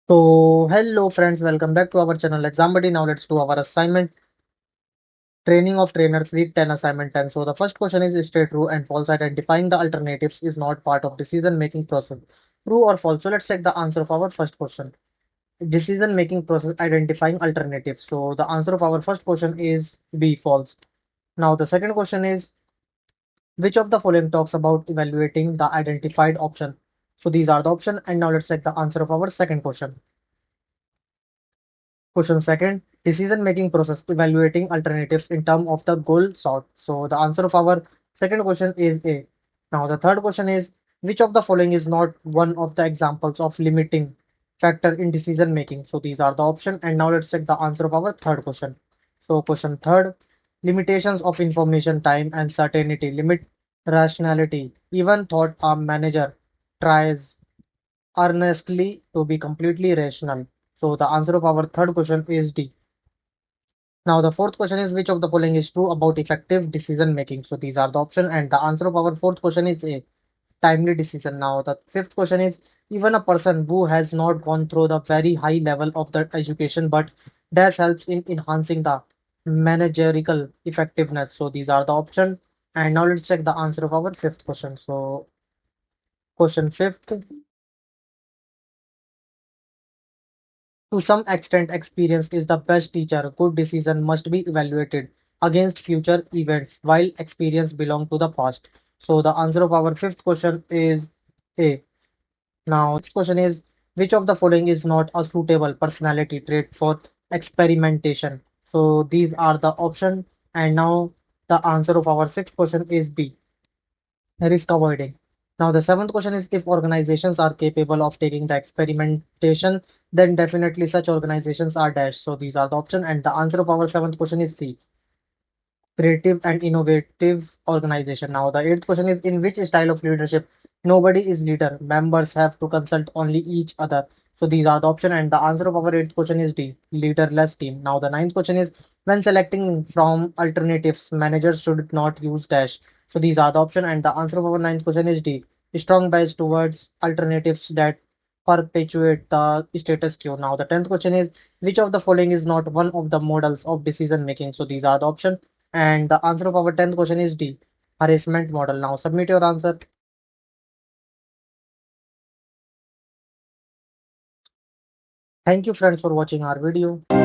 So, hello friends, welcome back to our channel Exam Buddy. Now let's do our assignment. Training of trainers week 10 assignment 10. So the first question is stay true and false. Identifying the alternatives is not part of decision making process. True or false? So let's check the answer of our first question. Decision making process identifying alternatives. So the answer of our first question is B false. Now the second question is which of the following talks about evaluating the identified option? So these are the option and now let's check the answer of our second question. Question second, decision making process evaluating alternatives in terms of the goal sought. So the answer of our second question is A. Now the third question is which of the following is not one of the examples of limiting factor in decision making. So these are the option and now let's check the answer of our third question. So question third, limitations of information time and certainty limit rationality. Even thought a manager tries earnestly to be completely rational. So the answer of our third question is D. Now the fourth question is which of the following is true about effective decision making. So these are the option and the answer of our fourth question is A. Timely decision. Now the fifth question is even a person who has not gone through the very high level of the education but does helps in enhancing the managerial effectiveness. So these are the option and now let's check the answer of our fifth question. So question fifth. To some extent, experience is the best teacher. Good decision must be evaluated against future events, while experience belong to the past. So the answer of our fifth question is A. Now, next question is which of the following is not a suitable personality trait for experimentation? So these are the option, and now the answer of our sixth question is B. Risk avoiding. Now, the seventh question is if organizations are capable of taking the experimentation, then definitely such organizations are dash. So these are the option, and the answer of our seventh question is C. Creative and innovative organization. Now, the eighth question is in which style of leadership nobody is leader. Members have to consult only each other. So these are the option, and the answer of our eighth question is D. Leaderless team. Now, the ninth question is when selecting from alternatives, managers should not use dash. So these are the option, and the answer of our ninth question is D. Strong bias towards alternatives that perpetuate the status quo. Now, the tenth question is which of the following is not one of the models of decision making. So these are the option and the answer of our 10th question is D. Harassment model. Now submit your answer. Thank you friends for watching our video.